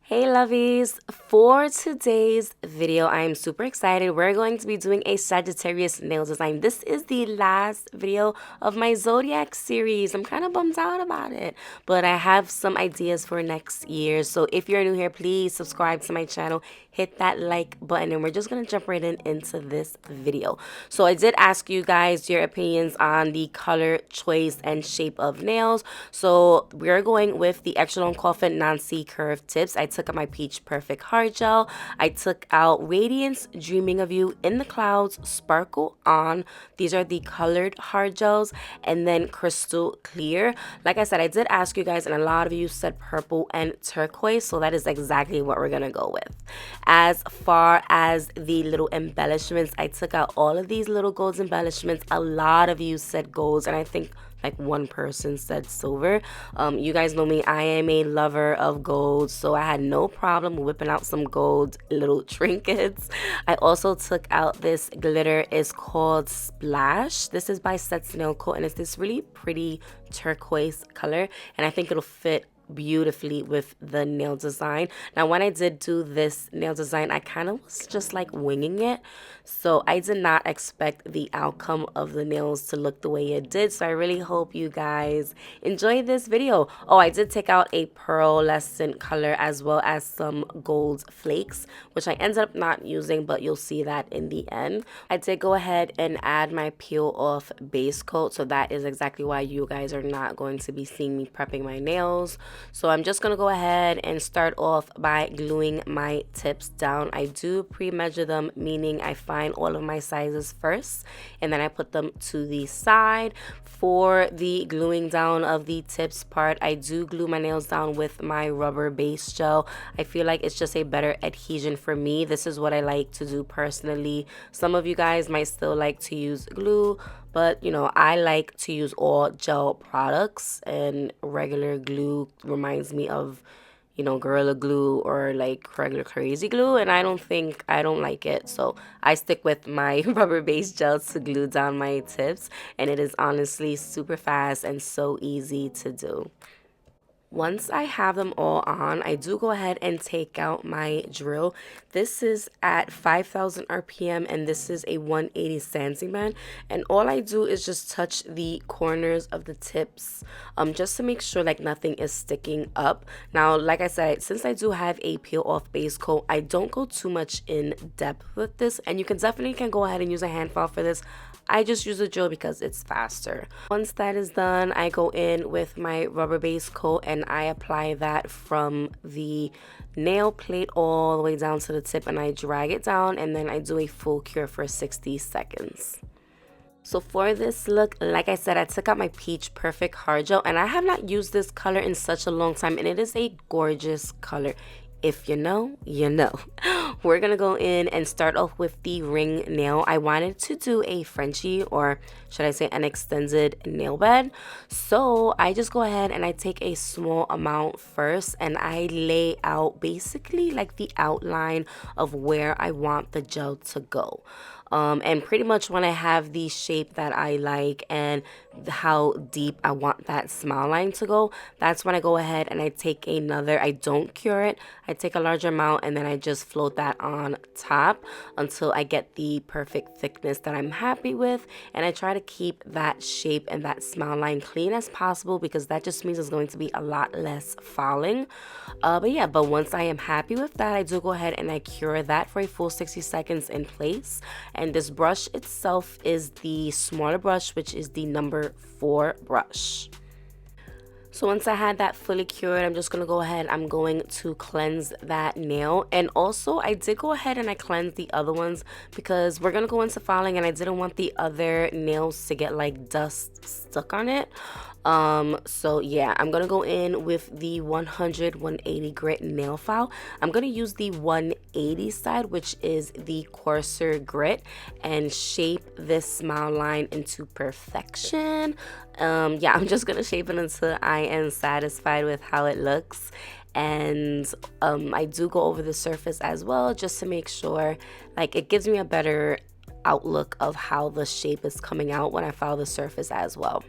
Hey lovies, for today's video, I am super excited. We're going to be doing a Sagittarius nail design. This is the last video of my Zodiac series. I'm kind of bummed out about it, but I have some ideas for next year. So if you're new here, please subscribe to my channel, hit that like button, and we're just going to jump right into this video. So I did ask you guys your opinions on the color choice and shape of nails. So we're going with the Extra Long Coffin Non-C Curve Tips. I took out my Peach Perfect Hard Gel. I took out Radiance Dreaming of You in the Clouds Sparkle On. These are the colored hard gels. And then Crystal Clear. Like I said, I did ask you guys, and a lot of you said purple and turquoise. So that is exactly what we're going to go with. As far as the little embellishments, I took out all of these little gold embellishments. A lot of you said golds, and I think like one person said silver. You guys know me, I am a lover of gold, so I had no problem whipping out some gold little trinkets. I also took out this glitter. It's called Splash. This is by Set's Nail Co, and it's this really pretty turquoise color, and I think it'll fit beautifully with the nail design. Now when I did do this nail design, I kind of was just like winging it, so I did not expect the outcome of the nails to look the way it did. So I really hope you guys enjoy this video. Oh, I did take out a pearlescent color as well as some gold flakes, which I ended up not using, but you'll see that in the end. I did go ahead and add my peel off base coat, so that is exactly why you guys are not going to be seeing me prepping my nails. So I'm just going to go ahead and start off by gluing my tips down. I do pre-measure them, meaning I find all of my sizes first and then I put them to the side. For the gluing down of the tips part, I do glue my nails down with my rubber base gel. I feel like it's just a better adhesion for me. This is what I like to do personally. Some of you guys might still like to use glue, but you know, I like to use all gel products, and regular glue reminds me of, you know, Gorilla Glue or like regular crazy glue, and I don't like it. So I stick with my rubber based gels to glue down my tips, and it is honestly super fast and so easy to do. Once I have them all on, I do go ahead and take out my drill. This is at 5,000 RPM, and this is a 180 sanding band. And all I do is just touch the corners of the tips, just to make sure like nothing is sticking up. Now, like I said, since I do have a peel off base coat, I don't go too much in depth with this, and you can definitely go ahead and use a hand file for this. I just use a drill because it's faster. Once that is done, I go in with my rubber base coat and I apply that from the nail plate all the way down to the tip, and I drag it down, and then I do a full cure for 60 seconds. So for this look, like I said, I took out my Peach Perfect Hard Gel, and I have not used this color in such a long time, and it is a gorgeous color. If you know, you know. We're gonna go in and start off with the ring nail. I wanted to do a Frenchie, or should I say an extended nail bed. So I just go ahead and I take a small amount first, and I lay out basically like the outline of where I want the gel to go. And pretty much when I have the shape that I like and how deep I want that smile line to go, that's when I go ahead and I take another, I don't cure it, I take a larger amount and then I just float that on top until I get the perfect thickness that I'm happy with. And I try to keep that shape and that smile line clean as possible, because that just means it's going to be a lot less falling. But once I am happy with that, I do go ahead and I cure that for a full 60 seconds in place. And this brush itself is the smaller brush, which is the number 4 brush. So once I had that fully cured, I'm just going to go ahead, I'm going to cleanse that nail. And also I did go ahead and I cleansed the other ones because we're going to go into filing, and I didn't want the other nails to get like dust stuck on it. So yeah, I'm gonna go in with the 180 grit nail file. I'm gonna use the 180 side, which is the coarser grit, and shape this smile line into perfection. Yeah, I'm just gonna shape it until I am satisfied with how it looks. And I do go over the surface as well, just to make sure like it gives me a better outlook of how the shape is coming out when I file the surface as well.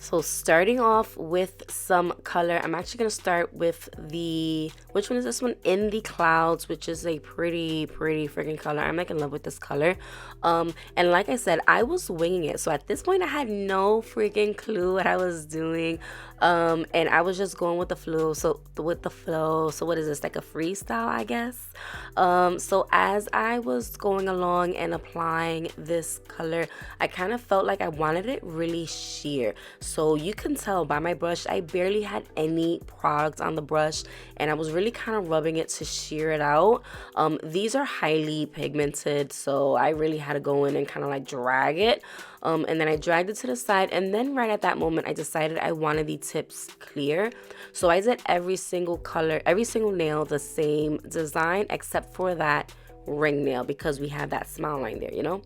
So starting off with some color, I'm actually going to start with the, which one is this one? In the Clouds, which is a pretty freaking color. I'm like in love with this color. And like I said, I was winging it. So at this point, I had no freaking clue what I was doing. And I was just going with the flow. So what is this, like a freestyle, I guess? So as I was going along and applying this color, I kind of felt like I wanted it really sheer. So you can tell by my brush, I barely had any product on the brush, and I was really kind of rubbing it to sheer it out. These are highly pigmented, so I really had to go in and kind of like drag it. And then I dragged it to the side, and then right at that moment I decided I wanted the tips clear. So I did every single color, every single nail the same design except for that ring nail, because we have that smile line there, you know.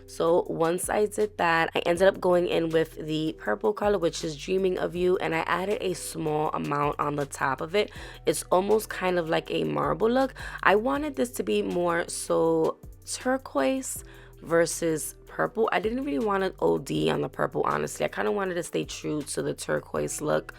So once I did that, I ended up going in with the purple color, which is Dreaming of You, and I added a small amount on the top of it. It's almost kind of like a marble look. I wanted this to be more so turquoise versus purple. I didn't really want to OD on the purple, honestly. I kind of wanted to stay true to the turquoise look.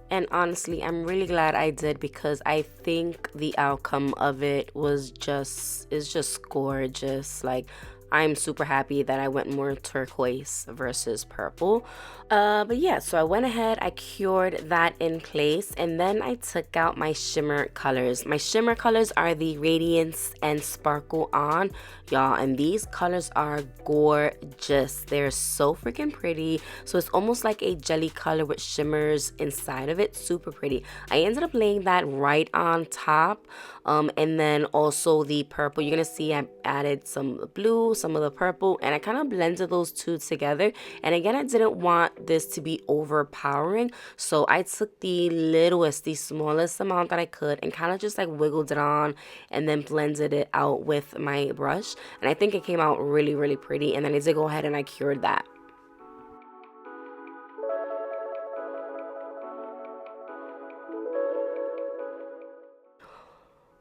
And honestly, I'm really glad I did, because I think the outcome of it is just gorgeous. Like, I'm super happy that I went more turquoise versus purple. But yeah, so I went ahead, I cured that in place, and then I took out my shimmer colors. My shimmer colors are the Radiance and Sparkle On, y'all, and these colors are gorgeous. They're so freaking pretty. So it's almost like a jelly color with shimmers inside of it. Super pretty. I ended up laying that right on top. And then also the purple, you're gonna see I added some blue, some of the purple, and I kind of blended those two together. And again, I didn't want this to be overpowering, so I took the smallest amount that I could and kind of just like wiggled it on and then blended it out with my brush. And I think it came out really pretty. And then I did go ahead and I cured that.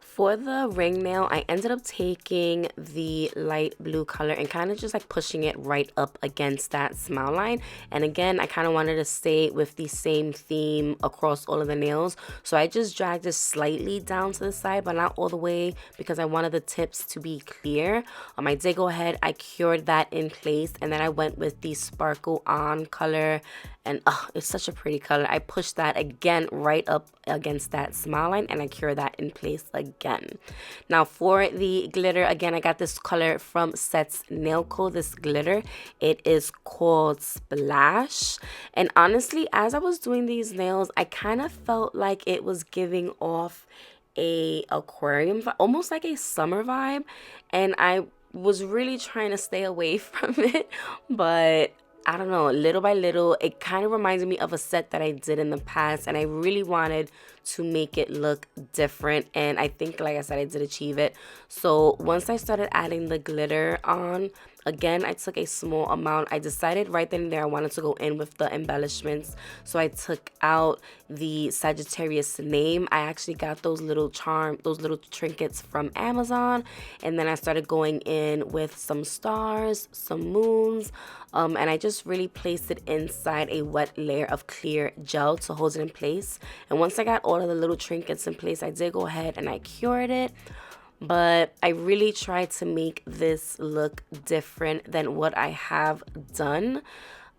For the ring nail, I ended up taking the light blue color and kind of just like pushing it right up against that smile line. And again, I kind of wanted to stay with the same theme across all of the nails. So I just dragged it slightly down to the side, but not all the way, because I wanted the tips to be clear. I did go ahead, I cured that in place, and then I went with the Sparkle On color. And it's such a pretty color. I pushed that again right up against that smile line, and I cure that in place again. Now for the glitter, again, I got this color from Set's Nail Co. This glitter, it is called Splash. And honestly, as I was doing these nails, I kind of felt like it was giving off a aquarium vibe, almost like a summer vibe. And I was really trying to stay away from it, but I don't know, little by little, it kind of reminded me of a set that I did in the past, and I really wanted to make it look different, and I think, like I said, I did achieve it. So once I started adding the glitter on, again, I took a small amount. I decided right then and there I wanted to go in with the embellishments, so I took out the Sagittarius name. I actually got those little trinkets from Amazon, and then I started going in with some stars, some moons, and I just really placed it inside a wet layer of clear gel to hold it in place. And once I got all of the little trinkets in place, I did go ahead and I cured it. But I really tried to make this look different than what I have done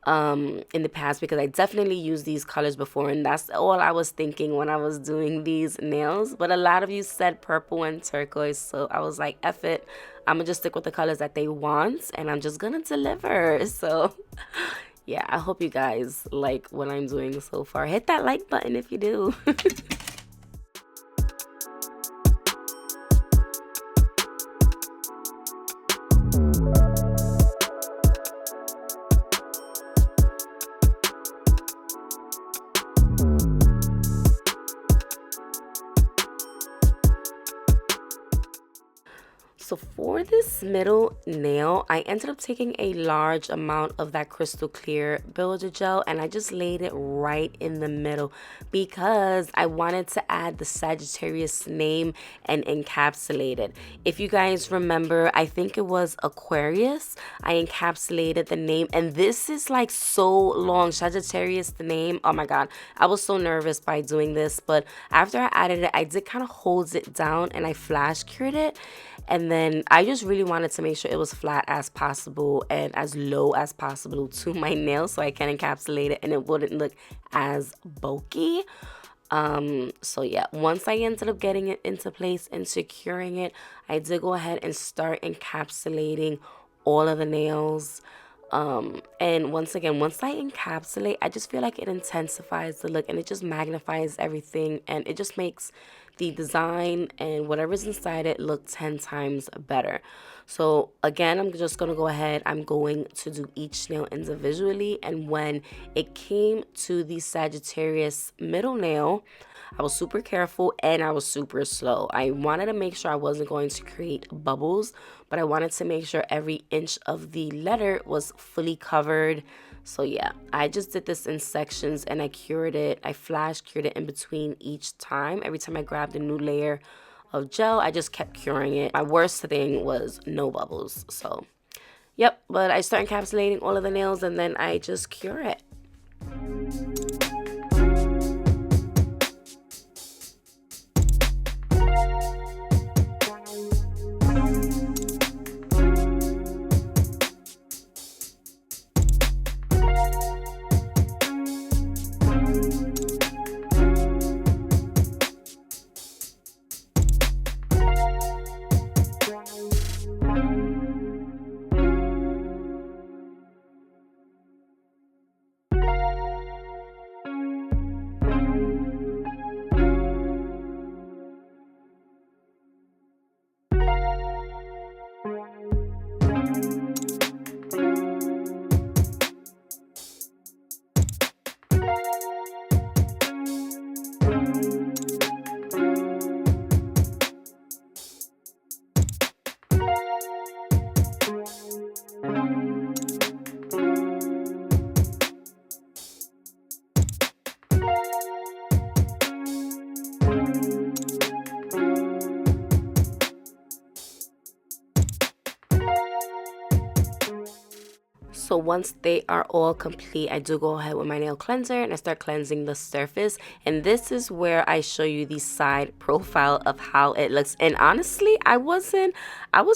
in the past, because I definitely used these colors before, and that's all I was thinking when I was doing these nails. But a lot of you said purple and turquoise, so I was like, F it, I'm gonna just stick with the colors that they want, and I'm just gonna deliver. So yeah, I hope you guys like what I'm doing so far. Hit that like button if you do. So for this middle nail, I ended up taking a large amount of that crystal clear builder gel and I just laid it right in the middle because I wanted to add the Sagittarius name and encapsulate it. If you guys remember, I think it was Aquarius, I encapsulated the name, and this is like so long. Sagittarius, the name, oh my god, I was so nervous by doing this, but after I added it, I did kind of hold it down and I flash cured it. And then I just really wanted to make sure it was flat as possible and as low as possible to my nail so I can encapsulate it and it wouldn't look as bulky. So yeah, once I ended up getting it into place and securing it, I did go ahead and start encapsulating all of the nails. And once again, once I encapsulate, I just feel like it intensifies the look and it just magnifies everything and it just makes the design and whatever's inside it look 10 times better. So again, I'm just going to go ahead, I'm going to do each nail individually. And when it came to the Sagittarius middle nail, I was super careful and I was super slow. I wanted to make sure I wasn't going to create bubbles, but I wanted to make sure every inch of the letter was fully covered. So yeah, I just did this in sections and I cured it. I flash cured it in between each time. Every time I grabbed a new layer of gel, I just kept curing it. My worst thing was no bubbles. So yep, but I start encapsulating all of the nails and then I just cure it. So once they are all complete, I do go ahead with my nail cleanser and I start cleansing the surface. And this is where I show you the side profile of how it looks. And honestly, I was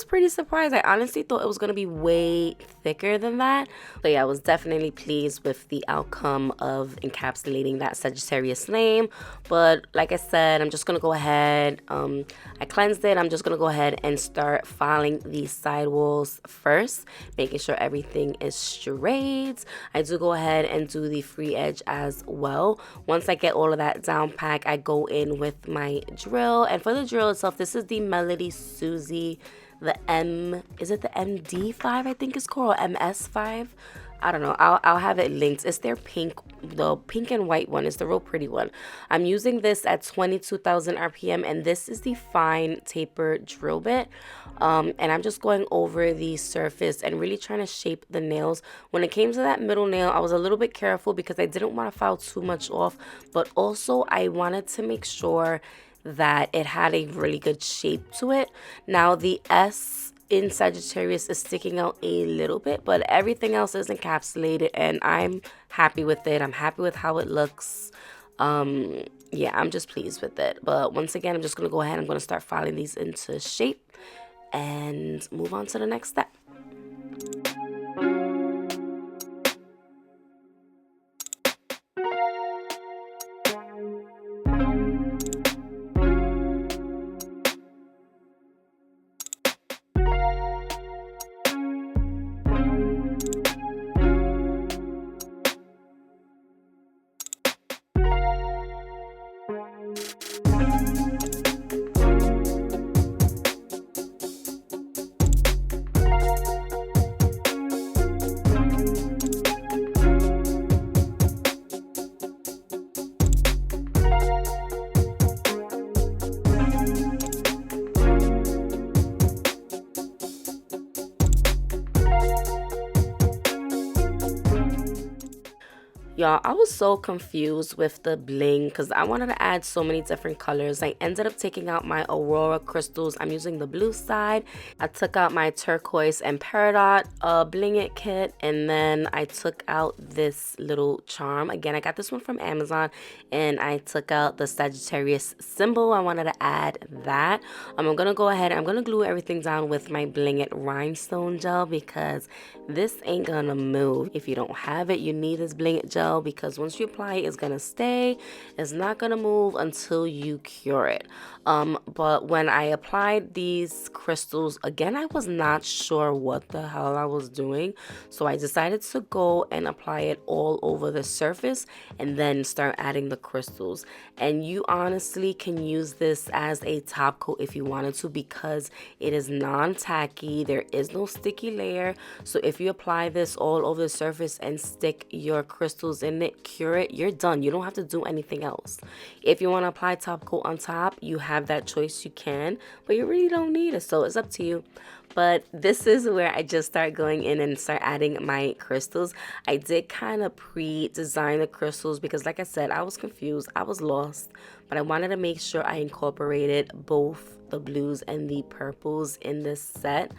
pretty surprised. I honestly thought it was going to be way thicker than that. So yeah, I was definitely pleased with the outcome of encapsulating that Sagittarius name. But like I said, I'm just going to go ahead. I cleansed it. I'm just going to go ahead and start filing the side walls first, making sure everything is straight. I do go ahead and do the free edge as well. Once I get all of that down pack, I go in with my drill. And for the drill itself, this is the Melody Susie, the is it the MD5 I think it's called, or MS5? I don't know. I'll have it linked. It's their pink, the pink and white one. It's the real pretty one. I'm using this at 22,000 RPM, and this is the fine taper drill bit. And I'm just going over the surface and really trying to shape the nails. When it came to that middle nail, I was a little bit careful because I didn't want to file too much off, but also I wanted to make sure that it had a really good shape to it. Now the S in Sagittarius is sticking out a little bit, but everything else is encapsulated and I'm happy with it. I'm happy with how it looks. Yeah, I'm just pleased with it. But once again, I'm just going to go ahead. I'm going to start filing these into shape and move on to the next step. Y'all, I was so confused with the bling because I wanted to add so many different colors. I ended up taking out my Aurora crystals. I'm using the blue side. I took out my turquoise and peridot bling it kit, and then I took out this little charm. Again, I got this one from Amazon, and I took out the Sagittarius symbol. I wanted to add that. I'm gonna go ahead and I'm gonna glue everything down with my bling it rhinestone gel because this ain't gonna move. If you don't have it, you need this bling it gel because once you apply it, it's gonna stay. It's not gonna move until you cure it. But when I applied these crystals, again, I was not sure what the hell I was doing. So I decided to go and apply it all over the surface and then start adding the crystals. And you honestly can use this as a top coat if you wanted to because it is non-tacky. There is no sticky layer. So if you apply this all over the surface and stick your crystals in it, cure it, you're done. You don't have to do anything else. If you want to apply top coat on top, you have that choice, you can, but you really don't need it, so it's up to you. But this is where I just start going in and start adding my crystals. I did kind of pre-design the crystals because, like I said, I was confused, I was lost, but I wanted to make sure I incorporated both the blues and the purples in this set.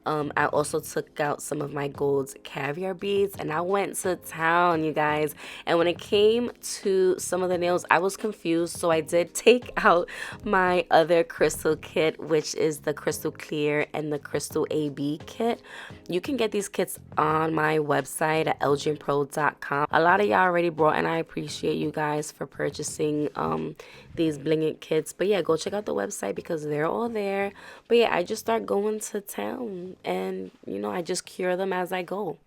I also took out some of my gold caviar beads and I went to town, you guys. And when it came to some of the nails, I was confused. So I did take out my other crystal kit, which is the crystal clear and the crystal AB kit. You can get these kits on my website at lgnpro.com. A lot of y'all already brought, and I appreciate you guys for purchasing these bling it kits. But yeah, go check out the website because they're all there. But yeah, I just start going to town and you know, I just cure them as I go.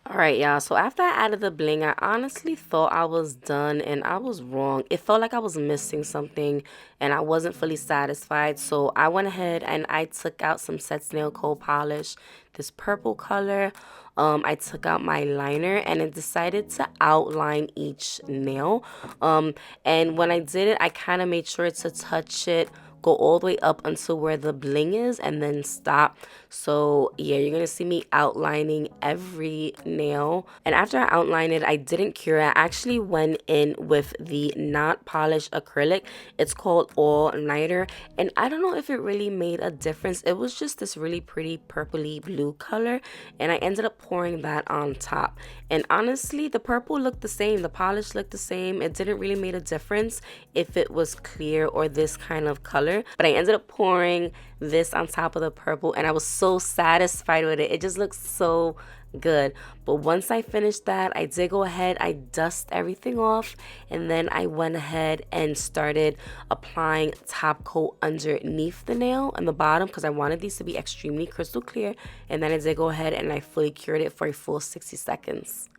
Alright, y'all, so after I added the bling, I honestly thought I was done and I was wrong. It felt like I was missing something and I wasn't fully satisfied. So I went ahead and I took out some Set Nail Coal Polish, this purple color. I took out my liner and I decided to outline each nail. And when I did it, I kind of made sure to touch it, go all the way up until where the bling is and then stop. So yeah, you're gonna see me outlining every nail. And after I outlined it, I didn't cure it. I actually went in with the not polished acrylic. It's called All Nighter, and I don't know if it really made a difference. It was just this really pretty purpley blue color, and I ended up pouring that on top. And honestly, the purple looked the same, the polish looked the same. It didn't really make a difference if it was clear or this kind of color, but I ended up pouring this on top of the purple and I was so satisfied with it. It just looks so good. But once I finished that, I did go ahead, I dust everything off, and then I went ahead and started applying top coat underneath the nail and the bottom because I wanted these to be extremely crystal clear. And then I did go ahead and I fully cured it for a full 60 seconds.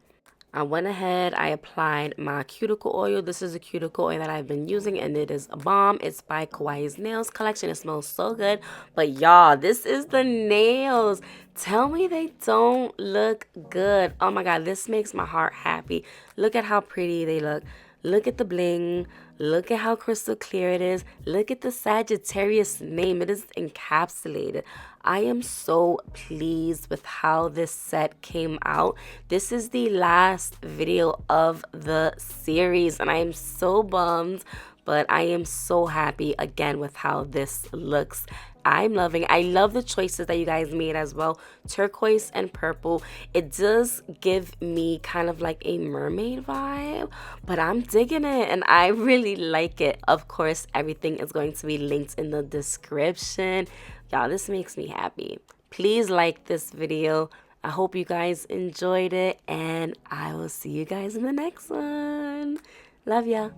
I went ahead, I applied my cuticle oil. This is a cuticle oil that I've been using and it is a bomb. It's by Kawaii's Nails collection. It smells so good. But y'all, this is the nails. Tell me they don't look good. Oh my God, this makes my heart happy. Look at how pretty they look. Look at the bling. Look at how crystal clear it is. Look at the Sagittarius name. It is encapsulated. I am so pleased with how this set came out. This is the last video of the series and I am so bummed, but I am so happy again with how this looks. I'm loving it. I love the choices that you guys made as well. Turquoise and purple. It does give me kind of like a mermaid vibe, but I'm digging it and I really like it. Of course, everything is going to be linked in the description. Y'all, this makes me happy. Please like this video. I hope you guys enjoyed it and I will see you guys in the next one. Love ya.